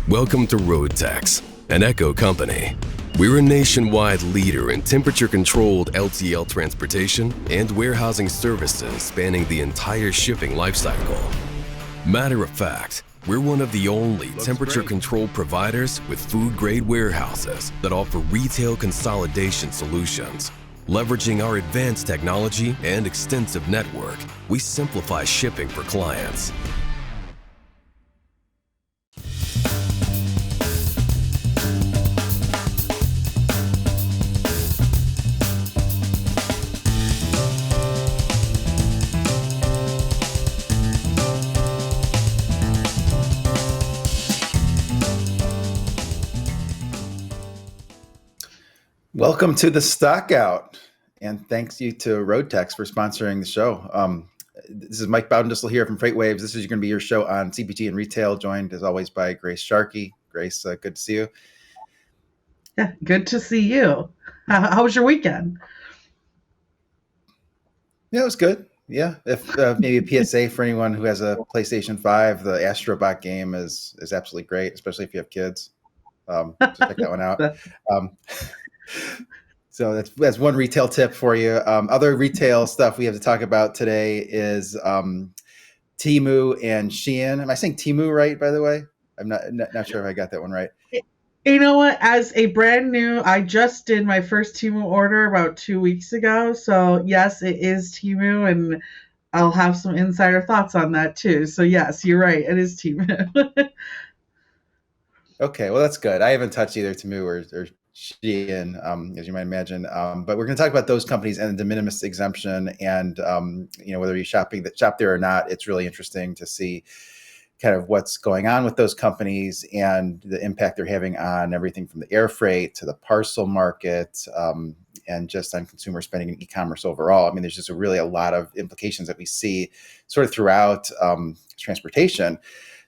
Welcome to Roadtex, an Echo company. We're a nationwide leader in temperature-controlled LTL transportation and warehousing services spanning the entire shipping lifecycle. Matter of fact, we're one of the only temperature-controlled providers with food-grade warehouses that offer retail consolidation solutions. Leveraging our advanced technology and extensive network, we simplify shipping for clients. Welcome to the Stockout, and thanks you to Roadtex for sponsoring the show. This is Mike Baudendistel here from FreightWaves. This is going to be your show on CPG and retail, joined as always by Grace Sharkey. Grace, good to see you. Yeah, good to see you. How was your weekend? Yeah, it was good. Yeah, if maybe a PSA for anyone who has a PlayStation 5, the Astrobot game is absolutely great, especially if you have kids. So check that one out. So that's one retail tip for you. Other retail stuff we have to talk about today is Teemu and Shein. Am I saying Teemu right, by the way? I'm not sure if I got that one right. You know what? As a brand new, I just did my first Teemu order about 2 weeks ago. So yes, it is Teemu, and I'll have some insider thoughts on that too. So yes, you're right. It is Teemu. Okay, well that's good. I haven't touched either Teemu or Shein, as you might imagine. But we're going to talk about those companies and the de minimis exemption, and whether you shop there or not. It's really interesting to see kind of what's going on with those companies and the impact they're having on everything from the air freight to the parcel market, and just on consumer spending and e-commerce overall. I mean, there's just really a lot of implications that we see sort of throughout transportation.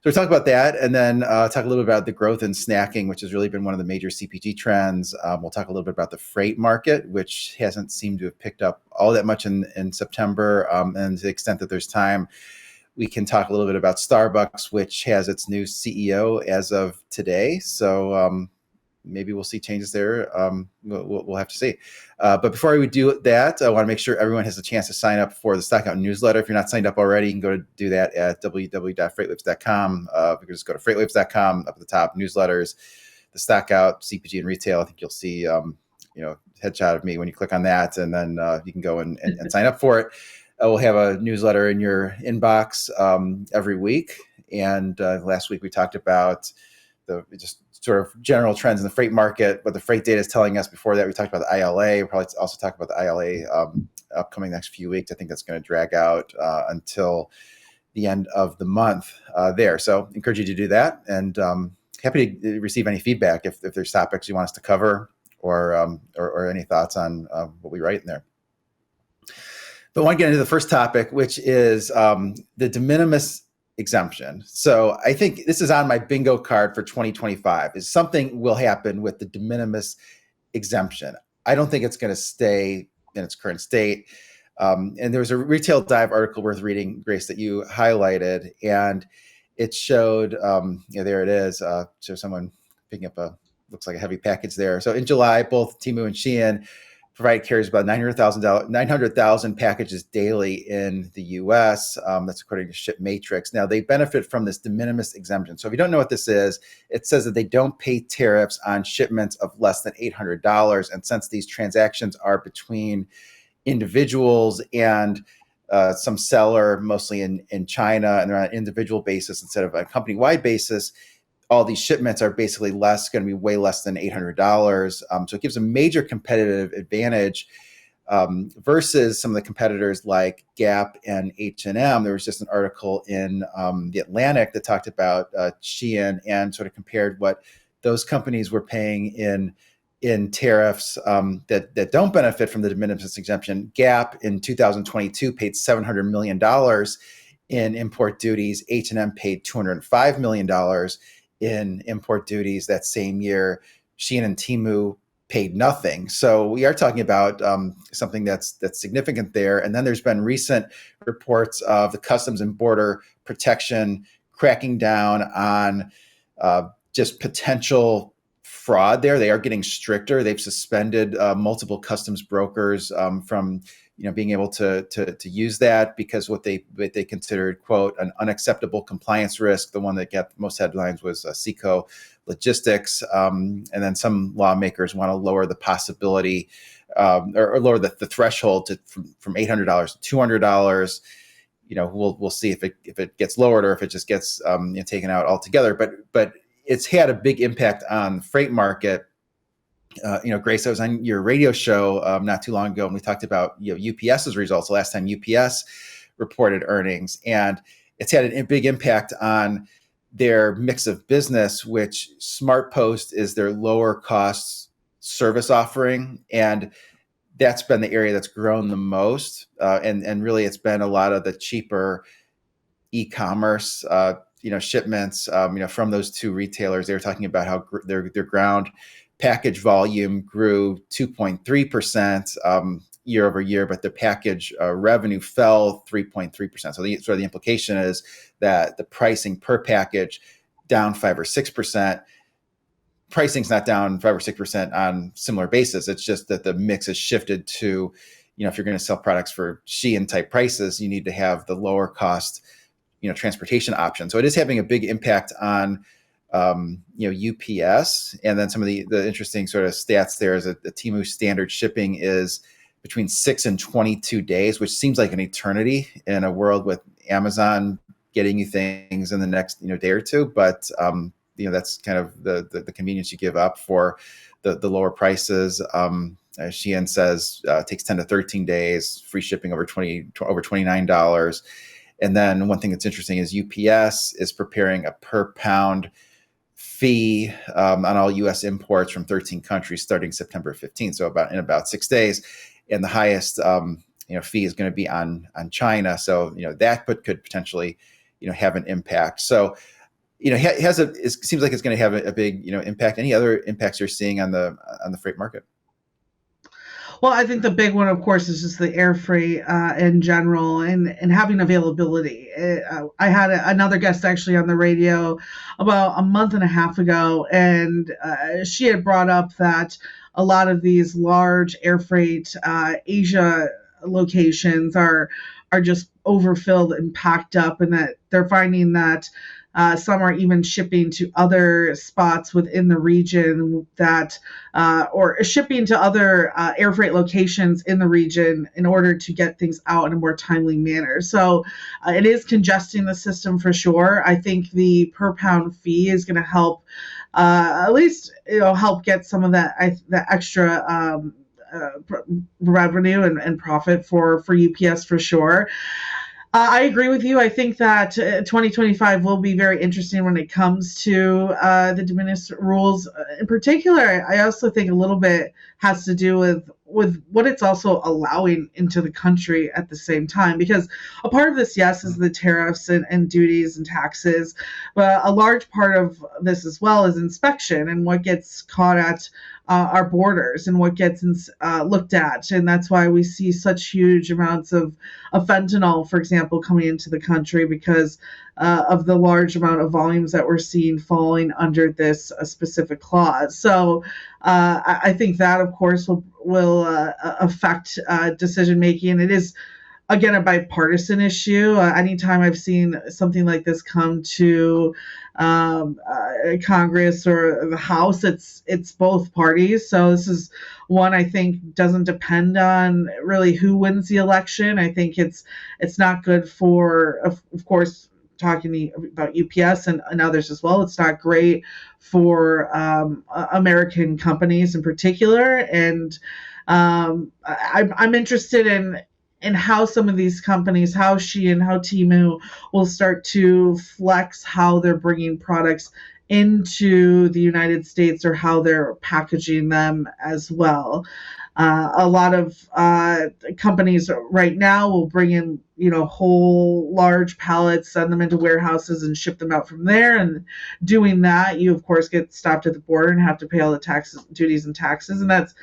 So we'll talk about that, and then talk a little bit about the growth in snacking, which has really been one of the major CPG trends. We'll talk a little bit about the freight market, which hasn't seemed to have picked up all that much in September. And to the extent that there's time, we can talk a little bit about Starbucks, which has its new CEO as of today. So maybe we'll see changes there. We'll have to see. But before we do that, I want to make sure everyone has a chance to sign up for the Stockout newsletter. If you're not signed up already, you can go to do that at www.freightwaves.com. You can just go to freightwaves.com, up at the top, newsletters, the Stockout, CPG and retail. I think you'll see, headshot of me when you click on that, and then you can go and sign up for it. We'll have a newsletter in your inbox every week. And last week we talked about the just sort of general trends in the freight market, what the freight data is telling us. Before that, we talked about the ILA. We'll probably also talk about the ILA upcoming next few weeks. I think that's going to drag out until the end of the month there. So encourage you to do that. And happy to receive any feedback if there's topics you want us to cover or any thoughts on what we write in there. But I want to get into the first topic, which is the de minimis exemption. So I think this is on my bingo card for 2025, is something will happen with the de minimis exemption. I don't think it's going to stay in its current state. And there was a Retail Dive article worth reading, Grace, that you highlighted, and it showed, there it is, so someone picking up looks like a heavy package there. So in July, both Teemu and Shein provided carriers about 900,000 packages daily in the U.S. That's according to Ship Matrix. Now, they benefit from this de minimis exemption. So if you don't know what this is, it says that they don't pay tariffs on shipments of less than $800. And since these transactions are between individuals and some seller, mostly in China, and they're on an individual basis instead of a company-wide basis, all these shipments are basically going to be way less than $800. So it gives a major competitive advantage versus some of the competitors like Gap and H&M. There was just an article in The Atlantic that talked about Shein and sort of compared what those companies were paying in tariffs that don't benefit from the de minimis exemption. Gap in 2022 paid $700 million in import duties. H&M paid $205 million in import duties that same year. Shein and Teemu paid nothing. So we are talking about something that's significant there. And then there's been recent reports of the Customs and Border Protection cracking down on just potential fraud there. They are getting stricter. They've suspended multiple customs brokers from being able to use that, because what they considered, quote, an unacceptable compliance risk. The one that got most headlines was Seco Logistics, and then some lawmakers want to lower the possibility or lower the threshold from $800 to $200. We'll see if it gets lowered or if it just gets taken out altogether. But it's had a big impact on the freight market. Grace, I was on your radio show not too long ago, and we talked about UPS's results the last time UPS reported earnings, and it's had a big impact on their mix of business, which SmartPost is their lower cost service offering, and that's been the area that's grown the most. And really, it's been a lot of the cheaper e-commerce shipments from those two retailers. They were talking about how their ground package volume grew 2.3% year over year, but the package revenue fell 3.3%. So the implication is that the pricing per package down 5 or 6%. Pricing's not down 5 or 6% on similar basis. It's just that the mix has shifted to, if you're going to sell products for Shein type prices, you need to have the lower cost, transportation option. So it is having a big impact on UPS. And then some of the interesting sort of stats there is that the Teemu standard shipping is between 6 and 22 days, which seems like an eternity in a world with Amazon getting you things in the next day or two. But that's kind of the convenience you give up for the lower prices. Shein says takes 10 to 13 days, free shipping over $29. And then one thing that's interesting is UPS is preparing a per pound fee on all U.S. imports from 13 countries starting September 15th, so in about 6 days. And the highest fee is going to be on China. So that could potentially have an impact. So it seems like it's going to have a big impact. Any other impacts you're seeing on the freight market? Well, I think the big one, of course, is just the air freight in general and having availability. I had another guest actually on the radio about a month and a half ago, and she had brought up that a lot of these large air freight Asia locations are just overfilled and packed up, and that they're finding that some are even shipping to other spots within the region or shipping to other air freight locations in the region in order to get things out in a more timely manner. So it is congesting the system for sure. I think the per pound fee is going to help at least help get some of that extra revenue and profit for UPS for sure. I agree with you. I think that 2025 will be very interesting when it comes to the de minimis rules. In particular, I also think a little bit has to do with what it's also allowing into the country at the same time. Because a part of this, yes, is the tariffs and duties and taxes. But a large part of this as well is inspection and what gets caught at our borders and what gets looked at. And that's why we see such huge amounts of fentanyl, for example, coming into the country because of the large amount of volumes that we're seeing falling under this specific clause. So I think that, of course, will affect decision making. It is, again, a bipartisan issue. Anytime I've seen something like this come to Congress or the House, it's both parties. So this is one I think doesn't depend on really who wins the election. I think it's not good for, of course, talking about UPS and others as well. It's not great for American companies in particular. And I'm interested in how some of these companies, how Shein, how Teemu will start to flex how they're bringing products into the United States or how they're packaging them as well. A lot of companies right now will bring in, whole large pallets, send them into warehouses and ship them out from there. And doing that, you of course get stopped at the border and have to pay all the taxes, duties and taxes. And that's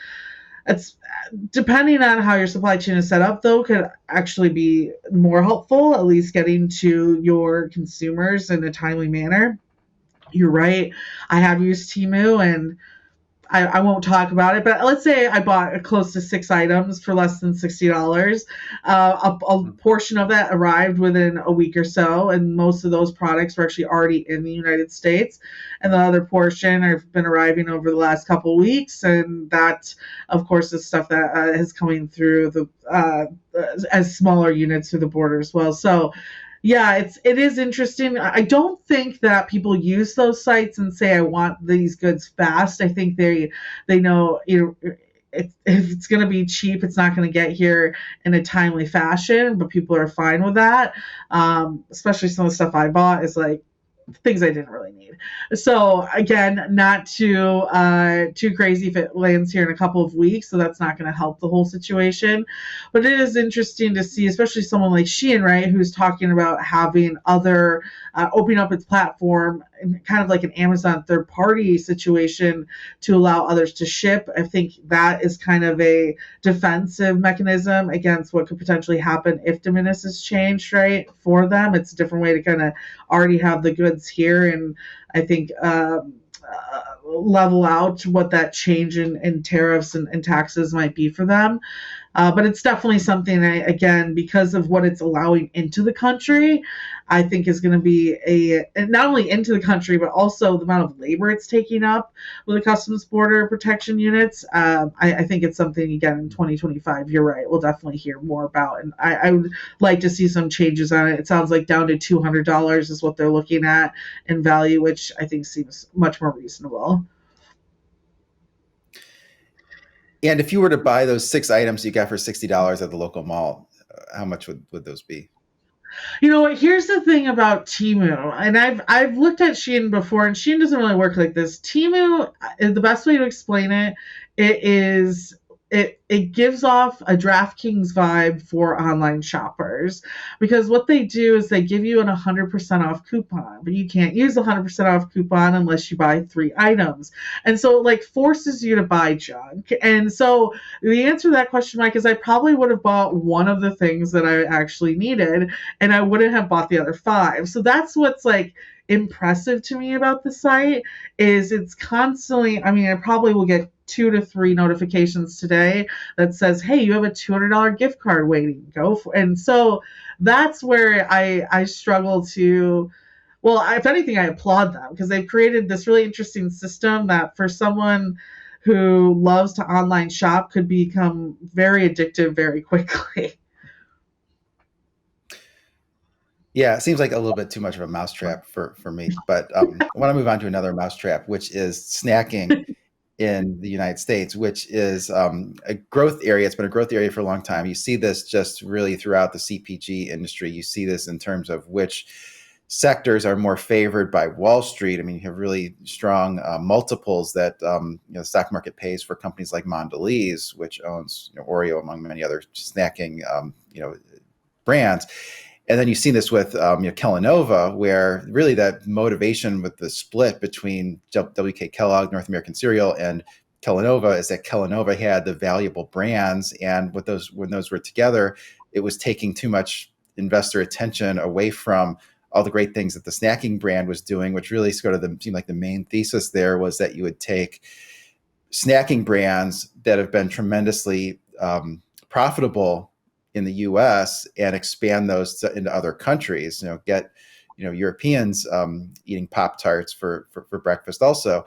depending on how your supply chain is set up, though, could actually be more helpful, at least getting to your consumers in a timely manner. You're right. I have used Teemu, and I won't talk about it, but let's say I bought close to 6 items for less than $60. A portion of that arrived within a week or so, and most of those products were actually already in the United States. And the other portion have been arriving over the last couple of weeks, and that, of course, is stuff that is coming through the as smaller units through the border as well. So yeah, it is interesting. I don't think that people use those sites and say I want these goods fast. I think they know, if it's going to be cheap, it's not going to get here in a timely fashion, but people are fine with that. Especially some of the stuff I bought is like things I didn't really need. So again, not too crazy if it lands here in a couple of weeks. So that's not going to help the whole situation. But it is interesting to see, especially someone like Shein, right, who's talking about having other opening up its platform and kind of like an Amazon third-party situation to allow others to ship. I think that is kind of a defensive mechanism against what could potentially happen if de minimis is changed, right, for them. It's a different way to kind of already have the goods here, and I think level out what that change in tariffs and taxes might be for them. But it's definitely something, again, because of what it's allowing into the country, I think is going to be not only into the country, but also the amount of labor it's taking up with the Customs Border Protection units. I think it's something, again, in 2025, you're right, we'll definitely hear more about. And I would like to see some changes on it. It sounds like down to $200 is what they're looking at in value, which I think seems much more reasonable. And if you were to buy those 6 items you got for $60 at the local mall, how much would those be? You know what? Here's the thing about Teemu, and I've looked at Shein before, and Shein doesn't really work like this. Teemu, the best way to explain it, it gives off a DraftKings vibe for online shoppers, because what they do is they give you an 100% off coupon, but you can't use the 100% off coupon unless you buy 3 items. And so it like forces you to buy junk. And so the answer to that question, Mike, is I probably would have bought one of the things that I actually needed, and I wouldn't have bought the other 5. So that's what's like impressive to me about the site, is it's constantly, I mean, I probably will get 2 to 3 notifications today that says, hey, you have a $200 gift card waiting, go for. And so that's where I struggle to, well, if anything, I applaud them, because they've created this really interesting system that for someone who loves to online shop could become very addictive very quickly. Yeah, it seems like a little bit too much of a mousetrap for me. But I want to move on to another mousetrap, which is snacking in the United States, which is a growth area. It's been a growth area for a long time. You see this just really throughout the CPG industry. You see this in terms of which sectors are more favored by Wall Street. I mean, you have really strong multiples that the stock market pays for companies like Mondelez, which owns Oreo, among many other snacking brands. And then you've seen this with Kellanova, where really that motivation with the split between W.K. Kellogg, North American Cereal, and Kellanova is that Kellanova had the valuable brands, and when those were together, it was taking too much investor attention away from all the great things that the snacking brand was doing, which really sort of seemed like the main thesis there was that you would take snacking brands that have been tremendously profitable in the U.S. and expand those into other countries. Get Europeans eating Pop-Tarts for breakfast also,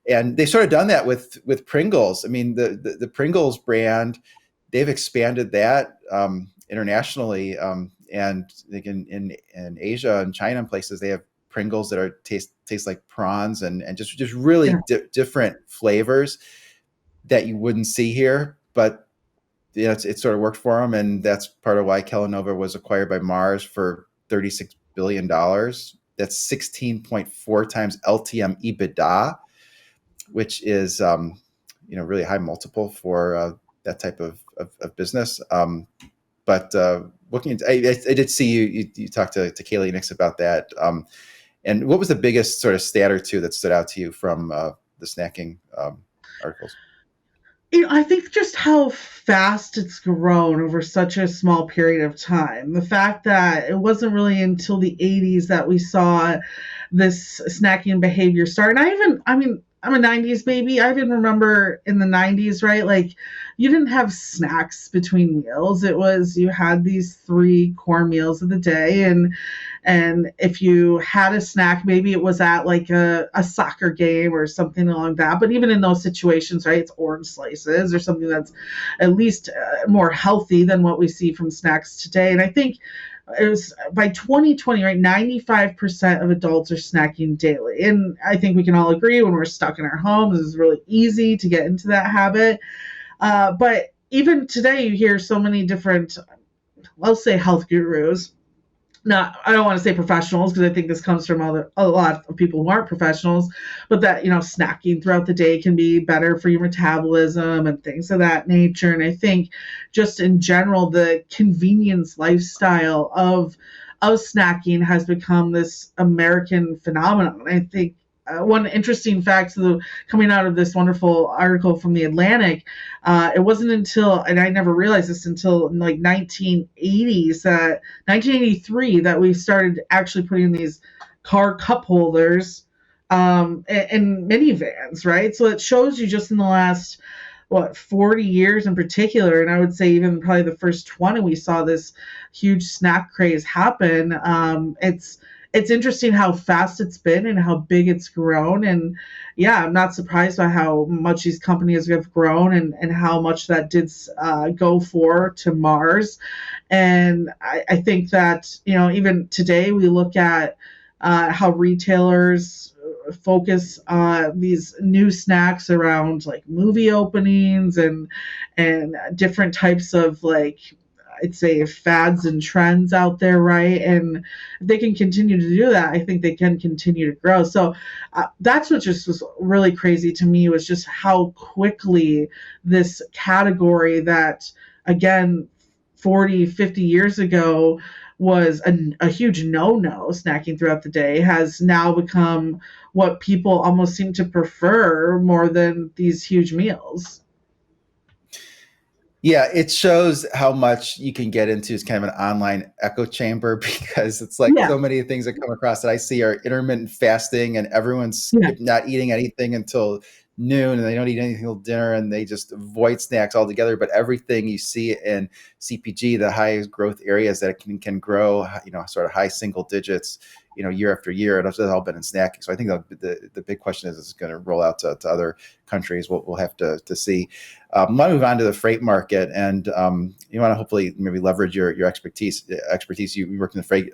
and they've sort of done that with Pringles. I mean, the Pringles brand, they've expanded that internationally, and like in Asia and China and places, they have Pringles that are taste like prawns and just really different flavors that you wouldn't see here, but it sort of worked for them, and that's part of why Kellanova was acquired by Mars for $36 billion. That's 16.4 times LTM EBITDA, which is really high multiple for that type of business. But looking into, I did see you talked to Kaylee Nix about that. And what was the biggest sort of stat or two that stood out to you from the snacking articles? I think just how fast it's grown over such a small period of time. The fact that it wasn't really until the 80s that we saw this snacking behavior start. And I mean, I'm a 90s baby. I even remember in the 90s, right? Like, you didn't have snacks between meals. It was, you had these three core meals of the day, and if you had a snack, maybe it was at like a soccer game or something along that. But even in those situations, right, it's orange slices or something that's at least more healthy than what we see from snacks today. And I think it was by 2020, right, 95% of adults are snacking daily. And I think we can all agree when we're stuck in our homes, it's really easy to get into that habit. But even today, you hear so many different, let's say, health gurus. Not, I don't want to say professionals, because I think this comes from a lot of people who aren't professionals, but that, snacking throughout the day can be better for your metabolism and things of that nature. And I think just in general, the convenience lifestyle of snacking has become this American phenomenon. I think one interesting fact coming out of this wonderful article from the Atlantic, it wasn't until, and I never realized this until like 1983, that we started actually putting these car cup holders in minivans, right? So it shows you just in the last 40 years in particular, and I would say even probably the first 20, we saw this huge snack craze happen. It's interesting how fast it's been and how big it's grown. And yeah, I'm not surprised by how much these companies have grown, and how much that did go to Mars. And I think that, even today we look at how retailers focus on these new snacks around like movie openings and different types of, like, I'd say, fads and trends out there, right? And if they can continue to do that, I think they can continue to grow. So that's what just was really crazy to me, was just how quickly this category that, again, 40, 50 years ago was a huge no-no, snacking throughout the day, has now become what people almost seem to prefer more than these huge meals. Yeah, it shows how much you can get into as kind of an online echo chamber, because it's like Yeah. so many things that come across that I see are intermittent fasting, and everyone's Yeah. not eating anything until noon, and they don't eat anything until dinner, and they just avoid snacks altogether. But everything you see in CPG, the high growth areas that can grow, sort of high single digits, year after year, it's all been in snacking. So I think the big question is it going to roll out to other countries? We'll have to see. I want to move on to the freight market, and you want to hopefully maybe leverage your expertise. You work in the freight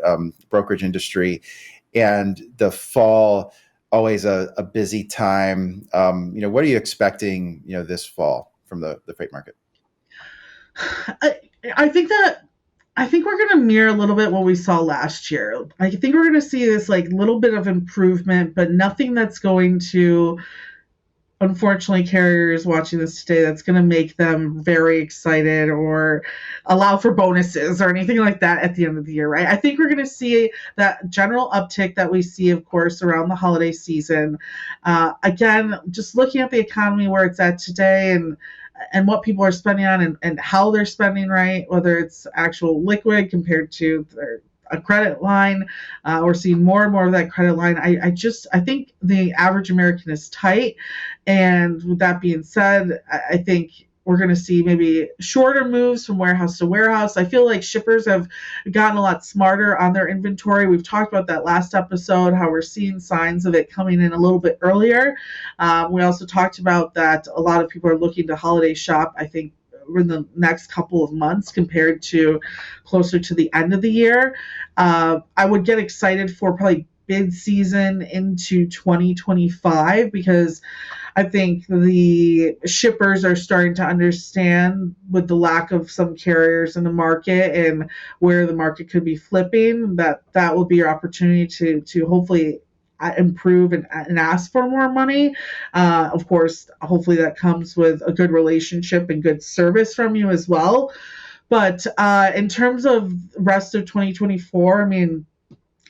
brokerage industry, and the fall, always a busy time. What are you expecting, this fall from the freight market? I think we're going to mirror a little bit what we saw last year. I think we're going to see this like little bit of improvement, but nothing that's going to, unfortunately, carriers watching this today, that's going to make them very excited or allow for bonuses or anything like that at the end of the year, right? I think we're going to see that general uptick that we see, of course, around the holiday season. Again, just looking at the economy where it's at today, and what people are spending on, and how they're spending, right? Whether it's actual liquid compared to a credit line. We're seeing more and more of that credit line. I think the average American is tight. And with that being said, I think we're going to see maybe shorter moves from warehouse to warehouse. I feel like shippers have gotten a lot smarter on their inventory. We've talked about that last episode, how we're seeing signs of it coming in a little bit earlier. We also talked about that a lot of people are looking to holiday shop, I think, in the next couple of months compared to closer to the end of the year. I would get excited for probably bid season into 2025, because I think the shippers are starting to understand, with the lack of some carriers in the market and where the market could be flipping, that will be your opportunity to hopefully improve and ask for more money. Of course, hopefully that comes with a good relationship and good service from you as well. But in terms of rest of 2024, I mean,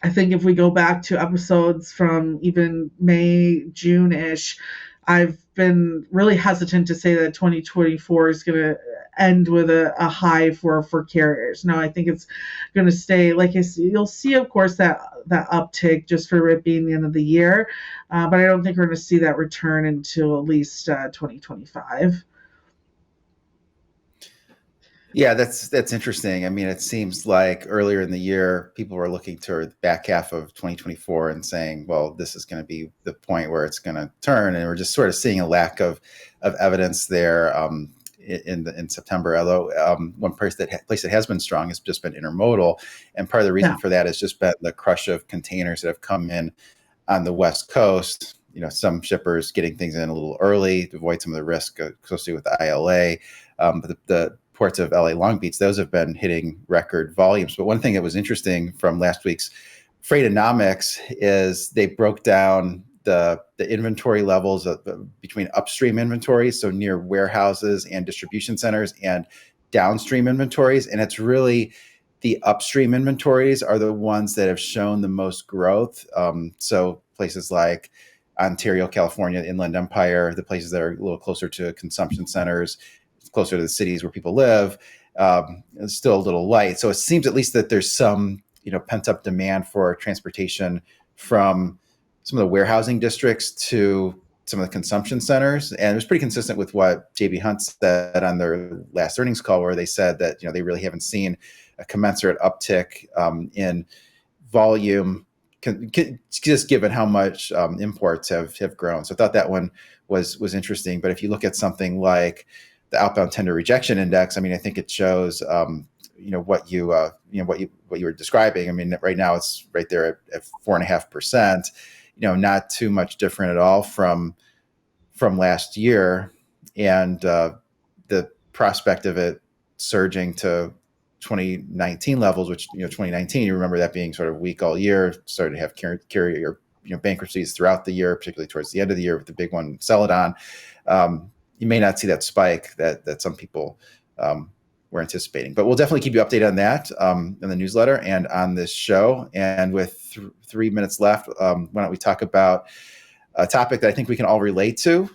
I think if we go back to episodes from even May, June-ish, I've been really hesitant to say that 2024 is going to end with a high for carriers. No, I think it's going to stay, like you'll see, of course, that uptick just for it being the end of the year, but I don't think we're going to see that return until at least 2025. Yeah, that's interesting. I mean, it seems like earlier in the year, people were looking toward the back half of 2024 and saying, well, this is going to be the point where it's going to turn. And we're just sort of seeing a lack of evidence there in September. Although one place that has been strong has just been intermodal. And part of the reason for that has just been the crush of containers that have come in on the West Coast. Some shippers getting things in a little early to avoid some of the risk associated with the ILA. But the ports of LA, Long Beach, those have been hitting record volumes. But one thing that was interesting from last week's Freightonomics is they broke down the inventory levels between upstream inventories, so near warehouses and distribution centers, and downstream inventories. And it's really the upstream inventories are the ones that have shown the most growth. So places like Ontario, California, Inland Empire, the places that are a little closer to consumption centers, closer to the cities where people live, it's still a little light. So it seems at least that there's some, pent up demand for transportation from some of the warehousing districts to some of the consumption centers. And it was pretty consistent with what JB Hunt said on their last earnings call, where they said that, they really haven't seen a commensurate uptick in volume, just given how much imports have grown. So I thought that one was interesting. But if you look at something like the outbound tender rejection index, I mean, I think it shows, what you were describing. I mean, right now it's right there at 4.5%. Not too much different at all from last year, and the prospect of it surging to 2019 levels, which 2019, you remember that being sort of weak all year, started to have carrier bankruptcies throughout the year, particularly towards the end of the year with the big one, Celadon. You may not see that spike that some people were anticipating. But we'll definitely keep you updated on that in the newsletter and on this show. And with 3 minutes left, why don't we talk about a topic that I think we can all relate to,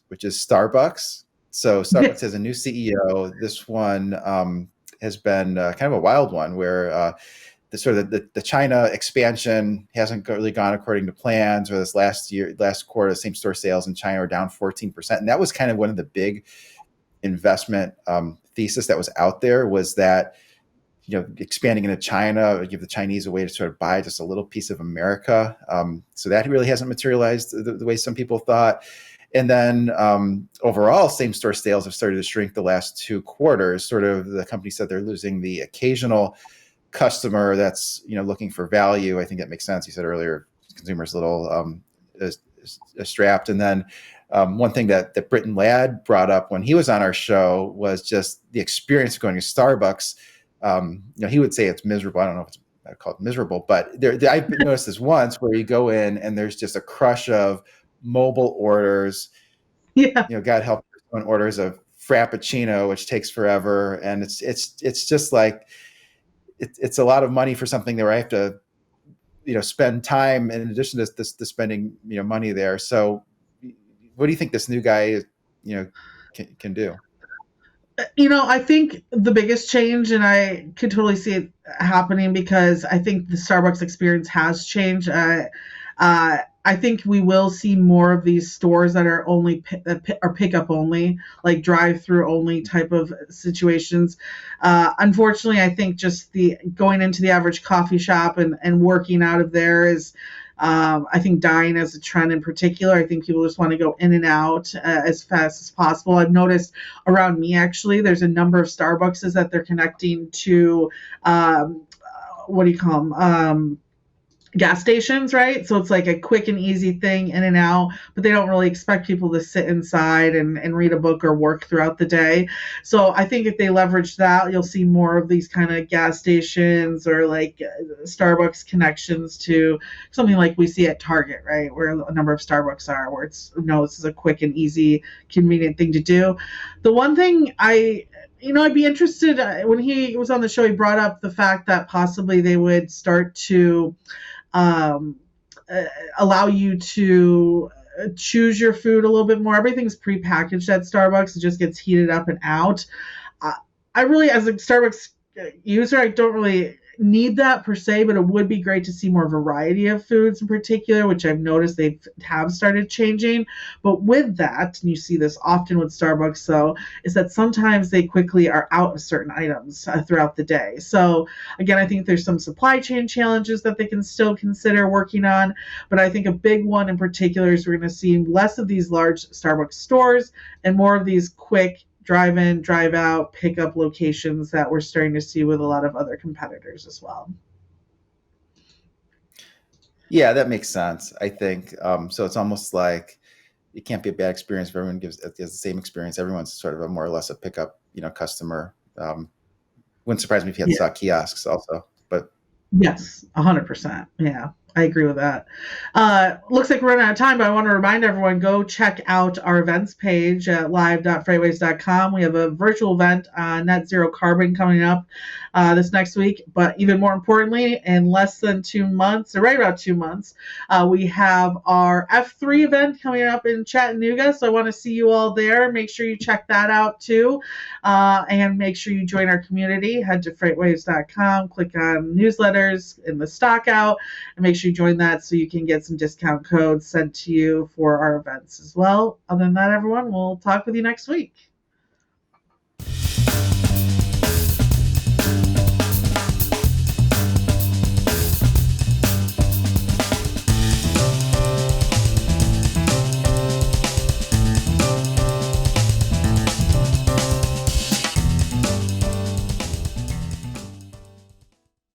which is Starbucks. So Starbucks has a new CEO. This one has been kind of a wild one, where the China expansion hasn't really gone according to plans. Or this last quarter, same store sales in China are down 14%. And that was kind of one of the big investment thesis that was out there, was that, expanding into China would give the Chinese a way to sort of buy just a little piece of America. So that really hasn't materialized the way some people thought. And then overall, same store sales have started to shrink the last 2 quarters. Sort of the company said they're losing the occasional customer that's looking for value. I think that makes sense. You said earlier, consumers a little strapped. And then one thing that Britton Ladd brought up when he was on our show was just the experience of going to Starbucks. He would say it's miserable. I don't know if I call it miserable, but I've noticed this once, where you go in and there's just a crush of mobile orders. Yeah. God help someone orders a Frappuccino, which takes forever, and it's just like it's a lot of money for something where I have to spend time in addition to spending money there. So what do you think this new guy can do? I think the biggest change, and I could totally see it happening, because I think the Starbucks experience has changed. I think we will see more of these stores that are only or pickup only, like drive-through only type of situations. Unfortunately, I think just the going into the average coffee shop and working out of there is, I think, dying as a trend in particular. I think people just want to go in and out as fast as possible. I've noticed around me, actually, there's a number of Starbucks that they're connecting to, what do you call them? Gas stations, right? So it's like a quick and easy thing, in and out, but they don't really expect people to sit inside and read a book or work throughout the day. So I think if they leverage that, you'll see more of these kind of gas stations, or like Starbucks connections to something like we see at Target, right? Where a number of Starbucks are, where this is a quick and easy, convenient thing to do. The one thing I'd be interested, when he was on the show, he brought up the fact that possibly they would start to allow you to choose your food a little bit more. Everything's prepackaged at Starbucks. It just gets heated up and out. I really, as a Starbucks user, I don't really need that per se, but it would be great to see more variety of foods in particular, which I've noticed they have started changing. But with that, and you see this often with Starbucks, so is that sometimes they quickly are out of certain items throughout the day. So again, I think there's some supply chain challenges that they can still consider working on. But I think a big one in particular is we're going to see less of these large Starbucks stores and more of these quick drive in, drive out, pickup locations that we're starting to see with a lot of other competitors as well. Yeah, that makes sense. I think so. It's almost like it can't be a bad experience if everyone gives the same experience. Everyone's sort of a more or less a pickup, customer. Wouldn't surprise me if you had kiosks also, but yes, 100%. Yeah. I agree with that. Looks like we're running out of time, but I want to remind everyone, go check out our events page at live.freightwaves.com. We have a virtual event on net zero carbon coming up this next week. But even more importantly, in less than 2 months, or right about 2 months, we have our F3 event coming up in Chattanooga. So I want to see you all there. Make sure you check that out too. And make sure you join our community. Head to freightwaves.com, click on newsletters in the Stockout, and make sure you join that so you can get some discount codes sent to you for our events as well. Other than that, everyone, we'll talk with you next week.